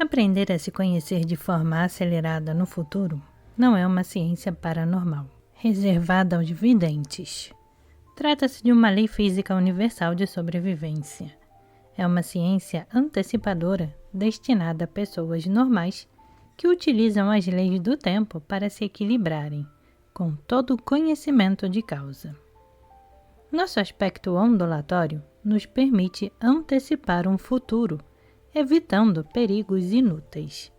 Aprender a se conhecer de forma acelerada no futuro não é uma ciência paranormal, reservada aos videntes. Trata-se de uma lei física universal de sobrevivência. É uma ciência antecipadora destinada a pessoas normais que utilizam as leis do tempo para se equilibrarem, com todo o conhecimento de causa. Nosso aspecto ondulatório nos permite antecipar um futuro, evitando perigos inúteis.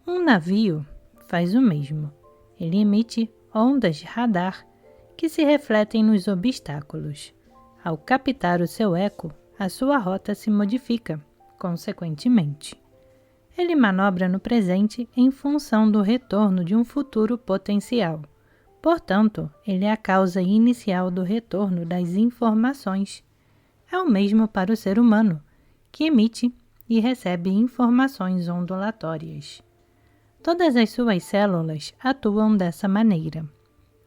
Um navio faz o mesmo. Ele emite ondas de radar que se refletem nos obstáculos. Ao captar o seu eco, a sua rota se modifica, consequentemente. Ele manobra no presente em função do retorno de um futuro potencial. Portanto, ele é a causa inicial do retorno das informações. É o mesmo para o ser humano, que emite e recebe informações ondulatórias. Todas as suas células atuam dessa maneira.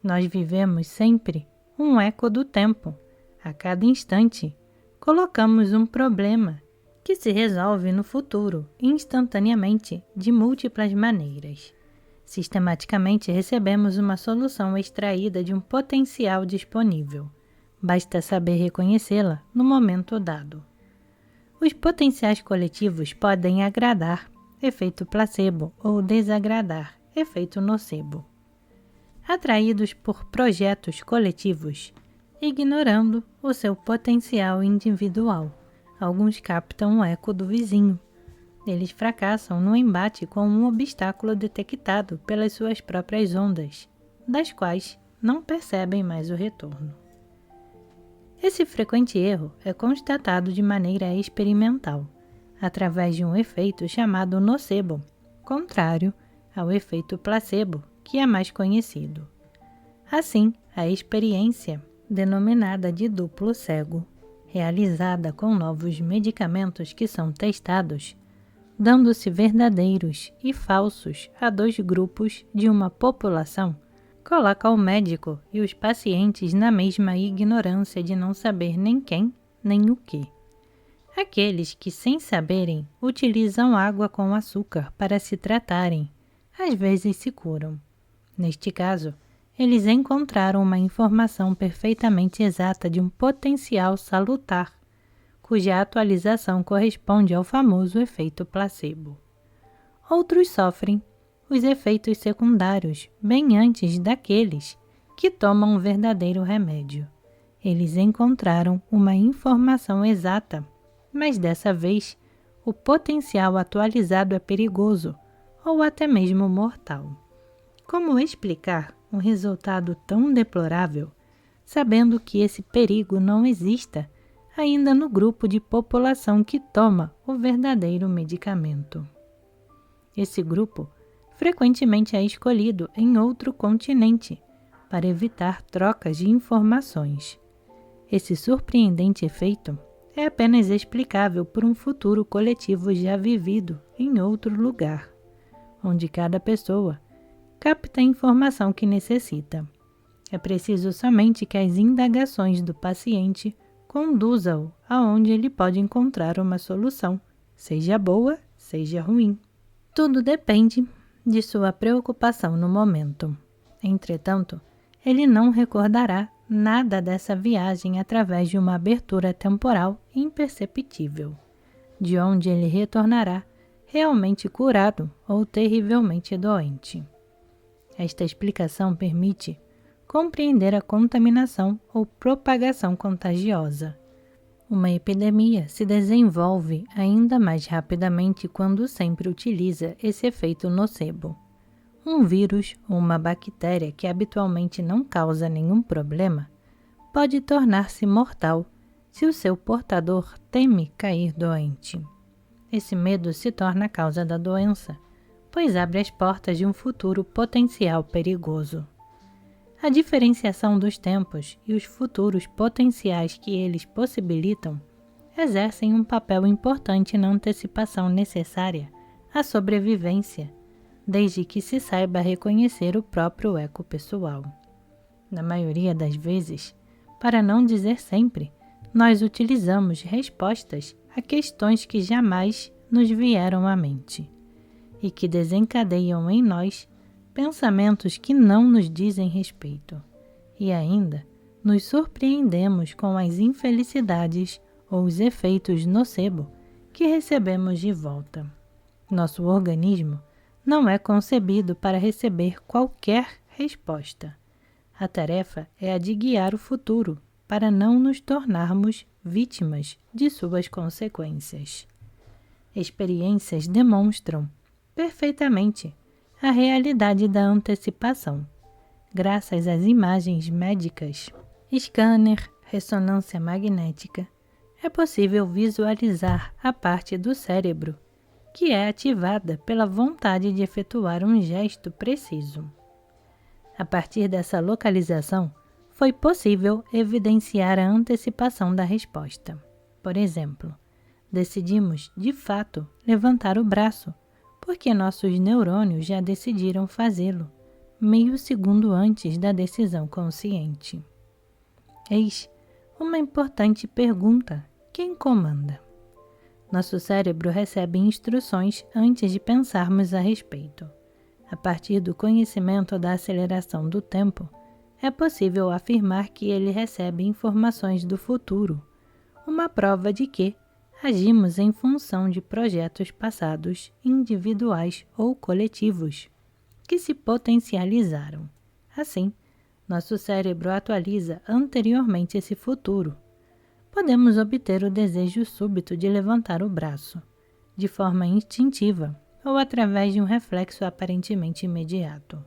Nós vivemos sempre um eco do tempo. A cada instante, colocamos um problema que se resolve no futuro instantaneamente de múltiplas maneiras. Sistematicamente recebemos uma solução extraída de um potencial disponível. Basta saber reconhecê-la no momento dado. Os potenciais coletivos podem agradar, efeito placebo, ou desagradar, efeito nocebo. Atraídos por projetos coletivos, ignorando o seu potencial individual, alguns captam o eco do vizinho. Eles fracassam no embate com um obstáculo detectado pelas suas próprias ondas, das quais não percebem mais o retorno. Esse frequente erro é constatado de maneira experimental, através de um efeito chamado nocebo, contrário ao efeito placebo, que é mais conhecido. Assim, a experiência, denominada de duplo cego, realizada com novos medicamentos que são testados, dando-se verdadeiros e falsos a dois grupos de uma população, coloca o médico e os pacientes na mesma ignorância de não saber nem quem, nem o que. Aqueles que, sem saberem, utilizam água com açúcar para se tratarem, às vezes se curam. Neste caso, eles encontraram uma informação perfeitamente exata de um potencial salutar, cuja atualização corresponde ao famoso efeito placebo. Outros sofrem os efeitos secundários bem antes daqueles que tomam um verdadeiro remédio. Eles encontraram uma informação exata, mas dessa vez o potencial atualizado é perigoso ou até mesmo mortal. Como explicar um resultado tão deplorável, sabendo que esse perigo não exista ainda no grupo de população que toma o verdadeiro medicamento? Esse grupo frequentemente é escolhido em outro continente para evitar trocas de informações. Esse surpreendente efeito é apenas explicável por um futuro coletivo já vivido em outro lugar, onde cada pessoa capta a informação que necessita. É preciso somente que as indagações do paciente conduzam-o aonde ele pode encontrar uma solução, seja boa, seja ruim. Tudo depende de sua preocupação no momento. Entretanto, ele não recordará nada dessa viagem através de uma abertura temporal imperceptível, de onde ele retornará realmente curado ou terrivelmente doente. Esta explicação permite compreender a contaminação ou propagação contagiosa. Uma epidemia se desenvolve ainda mais rapidamente quando sempre utiliza esse efeito nocebo. Um vírus ou uma bactéria que habitualmente não causa nenhum problema pode tornar-se mortal se o seu portador teme cair doente. Esse medo se torna a causa da doença, pois abre as portas de um futuro potencial perigoso. A diferenciação dos tempos e os futuros potenciais que eles possibilitam exercem um papel importante na antecipação necessária à sobrevivência, desde que se saiba reconhecer o próprio eco pessoal. Na maioria das vezes, para não dizer sempre, nós utilizamos respostas a questões que jamais nos vieram à mente. e que desencadeiam em nós pensamentos que não nos dizem respeito, e ainda nos surpreendemos com as infelicidades ou os efeitos nocebo que recebemos de volta. Nosso organismo não é concebido para receber qualquer resposta. A tarefa é a de guiar o futuro para não nos tornarmos vítimas de suas consequências. Experiências demonstram perfeitamente a realidade da antecipação. Graças às imagens médicas, scanner, ressonância magnética, é possível visualizar a parte do cérebro que é ativada pela vontade de efetuar um gesto preciso. A partir dessa localização, foi possível evidenciar a antecipação da resposta. Por exemplo, decidimos, de fato, levantar o braço, porque nossos neurônios já decidiram fazê-lo, meio segundo antes da decisão consciente. Eis uma importante pergunta: quem comanda? Nosso cérebro recebe instruções antes de pensarmos a respeito. A partir do conhecimento da aceleração do tempo, é possível afirmar que ele recebe informações do futuro, uma prova de que agimos em função de projetos passados, individuais ou coletivos, que se potencializaram. Assim, nosso cérebro atualiza anteriormente esse futuro. Podemos obter o desejo súbito de levantar o braço, de forma instintiva ou através de um reflexo aparentemente imediato.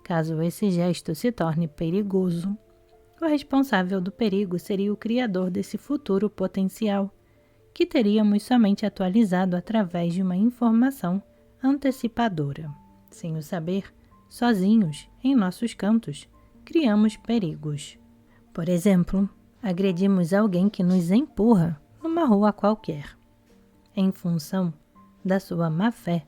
Caso esse gesto se torne perigoso, o responsável do perigo seria o criador desse futuro potencial, que teríamos somente atualizado através de uma informação antecipadora. Sem o saber, sozinhos, em nossos cantos, criamos perigos. Por exemplo, agredimos alguém que nos empurra numa rua qualquer. Em função da sua má-fé,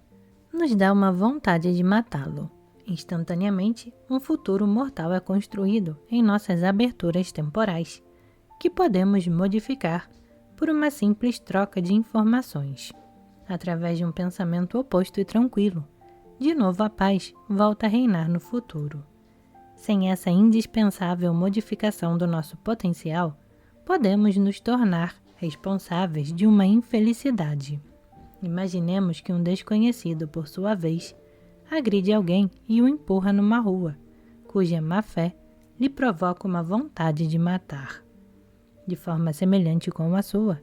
nos dá uma vontade de matá-lo. Instantaneamente, um futuro mortal é construído em nossas aberturas temporais, que podemos modificar por uma simples troca de informações. Através de um pensamento oposto e tranquilo, de novo a paz volta a reinar no futuro. Sem essa indispensável modificação do nosso potencial, podemos nos tornar responsáveis de uma infelicidade. Imaginemos que um desconhecido, por sua vez, agride alguém e o empurra numa rua, cuja má-fé lhe provoca uma vontade de matar. De forma semelhante com a sua,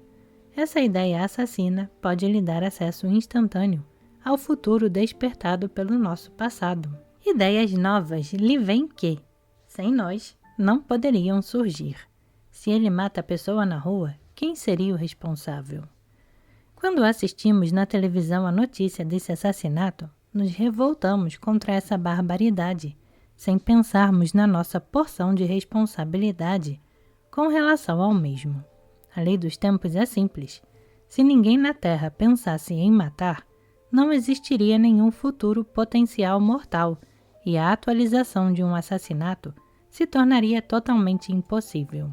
essa ideia assassina pode lhe dar acesso instantâneo ao futuro despertado pelo nosso passado. Ideias novas lhe vêm que, sem nós, não poderiam surgir. Se ele mata a pessoa na rua, quem seria o responsável? Quando assistimos na televisão a notícia desse assassinato, nos revoltamos contra essa barbaridade, sem pensarmos na nossa porção de responsabilidade com relação ao mesmo. A lei dos tempos é simples. Se ninguém na Terra pensasse em matar, não existiria nenhum futuro potencial mortal, e a atualização de um assassinato se tornaria totalmente impossível.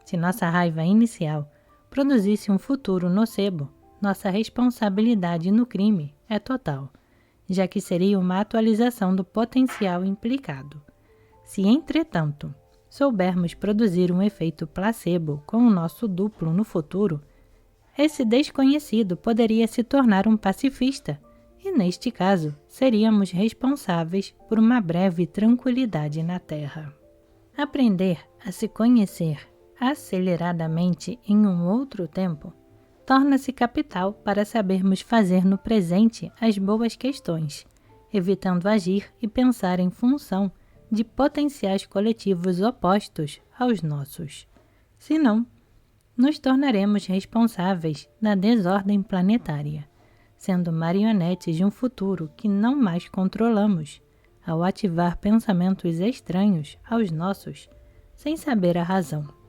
Se nossa raiva inicial produzisse um futuro nocebo, nossa responsabilidade no crime é total, já que seria uma atualização do potencial implicado. Se, entretanto, soubermos produzir um efeito placebo com o nosso duplo no futuro, esse desconhecido poderia se tornar um pacifista, e neste caso, seríamos responsáveis por uma breve tranquilidade na Terra. Aprender a se conhecer aceleradamente em um outro tempo torna-se capital para sabermos fazer no presente as boas questões, evitando agir e pensar em função de potenciais coletivos opostos aos nossos. Senão, nos tornaremos responsáveis da desordem planetária, sendo marionetes de um futuro que não mais controlamos, ao ativar pensamentos estranhos aos nossos, sem saber a razão.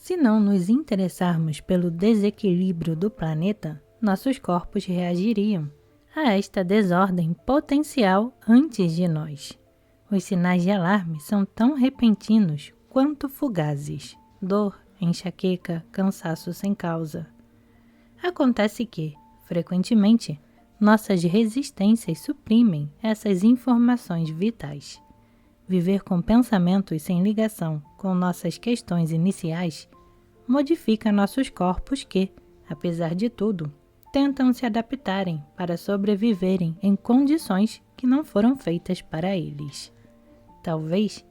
Se não nos interessarmos pelo desequilíbrio do planeta, nossos corpos reagiriam a esta desordem potencial antes de nós. Os sinais de alarme são tão repentinos quanto fugazes: dor, enxaqueca, cansaço sem causa. Acontece que, frequentemente, nossas resistências suprimem essas informações vitais. Viver com pensamentos sem ligação com nossas questões iniciais modifica nossos corpos que, apesar de tudo, tentam se adaptarem para sobreviverem em condições que não foram feitas para eles. Talvez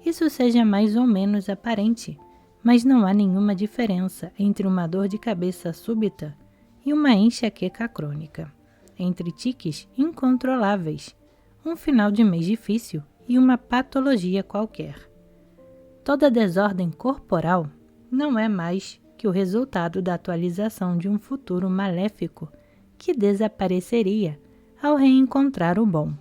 isso seja mais ou menos aparente, mas não há nenhuma diferença entre uma dor de cabeça súbita e uma enxaqueca crônica, entre tiques incontroláveis, um final de mês difícil e uma patologia qualquer. Toda desordem corporal não é mais que o resultado da atualização de um futuro maléfico que desapareceria ao reencontrar o bom.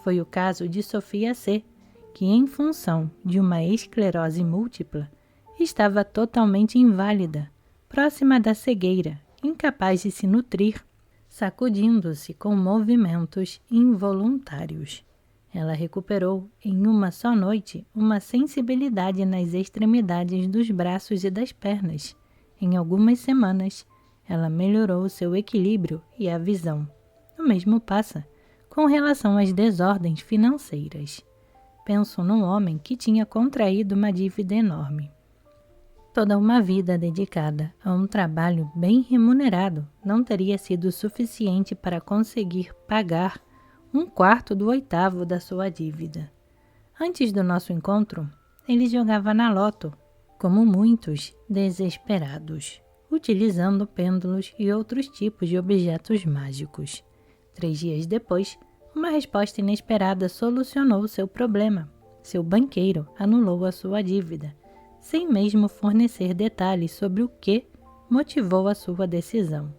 Foi o caso de Sofia C., que, em função de uma esclerose múltipla, estava totalmente inválida, próxima da cegueira, incapaz de se nutrir, sacudindo-se com movimentos involuntários. Ela recuperou, em uma só noite, uma sensibilidade nas extremidades dos braços e das pernas. Em algumas semanas, ela melhorou seu equilíbrio e a visão. O mesmo passa com relação às desordens financeiras. Penso num homem que tinha contraído uma dívida enorme. Toda uma vida dedicada a um trabalho bem remunerado não teria sido suficiente para conseguir pagar 1/4 da sua dívida. Antes do nosso encontro, ele jogava na loto, como muitos desesperados, utilizando pêndulos e outros tipos de objetos mágicos. 3 dias depois, uma resposta inesperada solucionou seu problema. Seu banqueiro anulou a sua dívida, sem mesmo fornecer detalhes sobre o que motivou a sua decisão.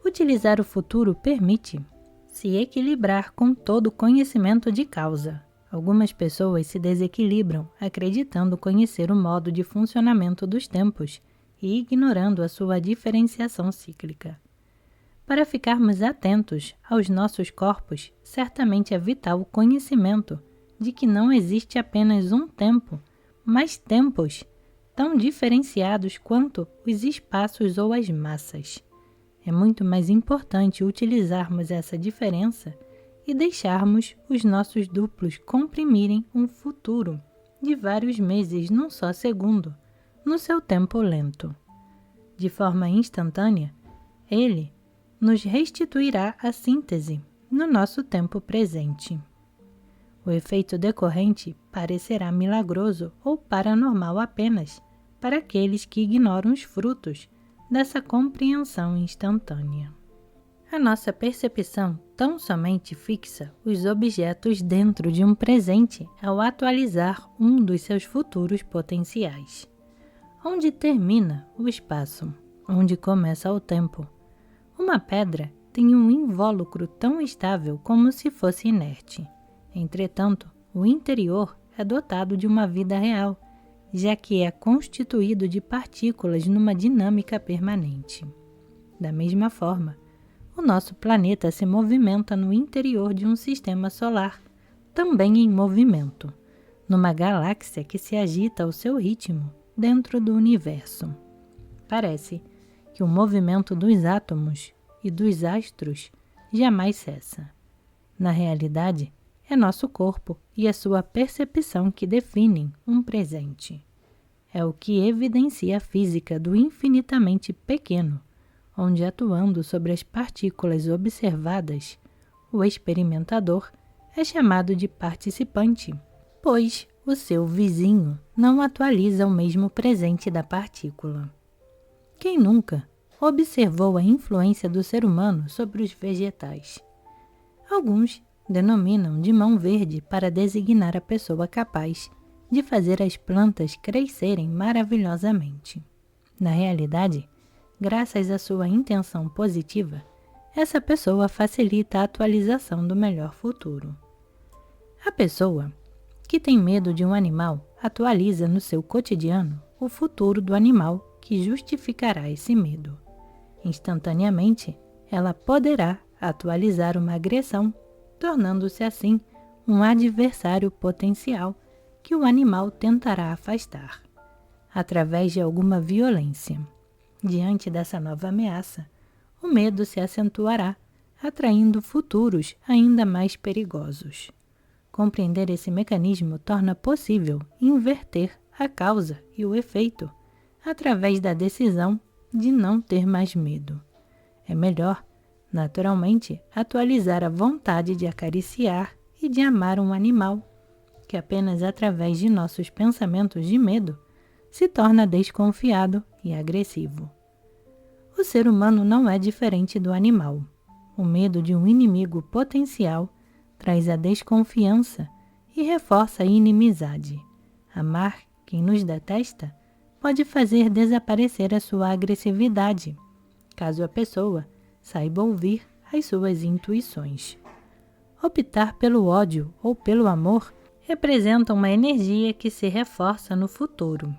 Utilizar o futuro permite se equilibrar com todo o conhecimento de causa. Algumas pessoas se desequilibram acreditando conhecer o modo de funcionamento dos tempos e ignorando a sua diferenciação cíclica. Para ficarmos atentos aos nossos corpos, certamente é vital o conhecimento de que não existe apenas um tempo, mas tempos tão diferenciados quanto os espaços ou as massas. É muito mais importante utilizarmos essa diferença e deixarmos os nossos duplos comprimirem um futuro de vários meses num só segundo, no seu tempo lento. De forma instantânea, ele nos restituirá a síntese no nosso tempo presente. O efeito decorrente parecerá milagroso ou paranormal apenas para aqueles que ignoram os frutos dessa compreensão instantânea. A nossa percepção tão somente fixa os objetos dentro de um presente ao atualizar um dos seus futuros potenciais. Onde termina o espaço? Onde começa o tempo? Uma pedra tem um invólucro tão estável como se fosse inerte. Entretanto, o interior é dotado de uma vida real, já que é constituído de partículas numa dinâmica permanente. Da mesma forma, o nosso planeta se movimenta no interior de um sistema solar, também em movimento, numa galáxia que se agita ao seu ritmo dentro do universo. Parece que o movimento dos átomos e dos astros jamais cessa. Na realidade, é nosso corpo e a sua percepção que definem um presente. É o que evidencia a física do infinitamente pequeno, onde, atuando sobre as partículas observadas, o experimentador é chamado de participante, pois o seu vizinho não atualiza o mesmo presente da partícula. Quem nunca observou a influência do ser humano sobre os vegetais? Alguns denominam de mão verde para designar a pessoa capaz de fazer as plantas crescerem maravilhosamente. Na realidade, graças à sua intenção positiva, essa pessoa facilita a atualização do melhor futuro. A pessoa que tem medo de um animal atualiza no seu cotidiano o futuro do animal que justificará esse medo. Instantaneamente, ela poderá atualizar uma agressão, tornando-se assim um adversário potencial que o animal tentará afastar, através de alguma violência. Diante dessa nova ameaça, o medo se acentuará atraindo futuros ainda mais perigosos. Compreender esse mecanismo torna possível inverter a causa e o efeito através da decisão de não ter mais medo. É melhor, naturalmente, atualizar a vontade de acariciar e de amar um animal, que apenas através de nossos pensamentos de medo se torna desconfiado e agressivo. O ser humano não é diferente do animal. O medo de um inimigo potencial traz a desconfiança e reforça a inimizade. Amar quem nos detesta pode fazer desaparecer a sua agressividade, caso a pessoa saiba ouvir as suas intuições. Optar pelo ódio ou pelo amor representa uma energia que se reforça no futuro.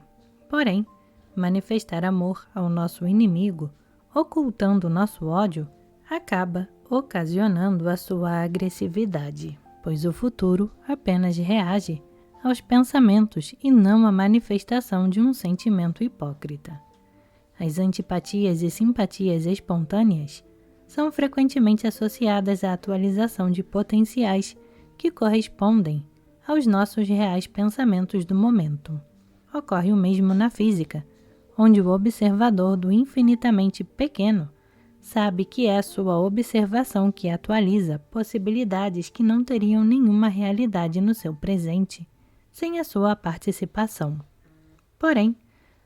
Porém, manifestar amor ao nosso inimigo, ocultando nosso ódio, acaba ocasionando a sua agressividade, pois o futuro apenas reage aos pensamentos e não à manifestação de um sentimento hipócrita. As antipatias e simpatias espontâneas são frequentemente associadas à atualização de potenciais que correspondem aos nossos reais pensamentos do momento. Ocorre o mesmo na física, onde o observador do infinitamente pequeno sabe que é a sua observação que atualiza possibilidades que não teriam nenhuma realidade no seu presente, sem a sua participação. Porém,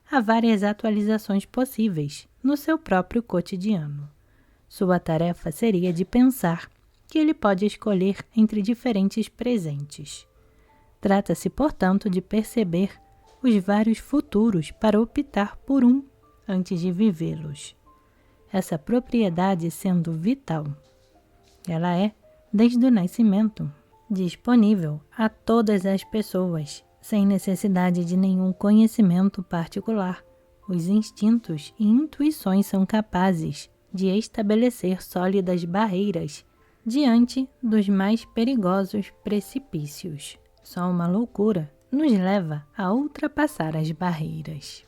há várias atualizações possíveis no seu próprio cotidiano. Sua tarefa seria de pensar que ele pode escolher entre diferentes presentes. Trata-se, portanto, de perceber os vários futuros para optar por um antes de vivê-los. Essa propriedade sendo vital. Ela é, desde o nascimento, disponível a todas as pessoas, sem necessidade de nenhum conhecimento particular. Os instintos e intuições são capazes de estabelecer sólidas barreiras diante dos mais perigosos precipícios. Só uma loucura nos leva a ultrapassar as barreiras.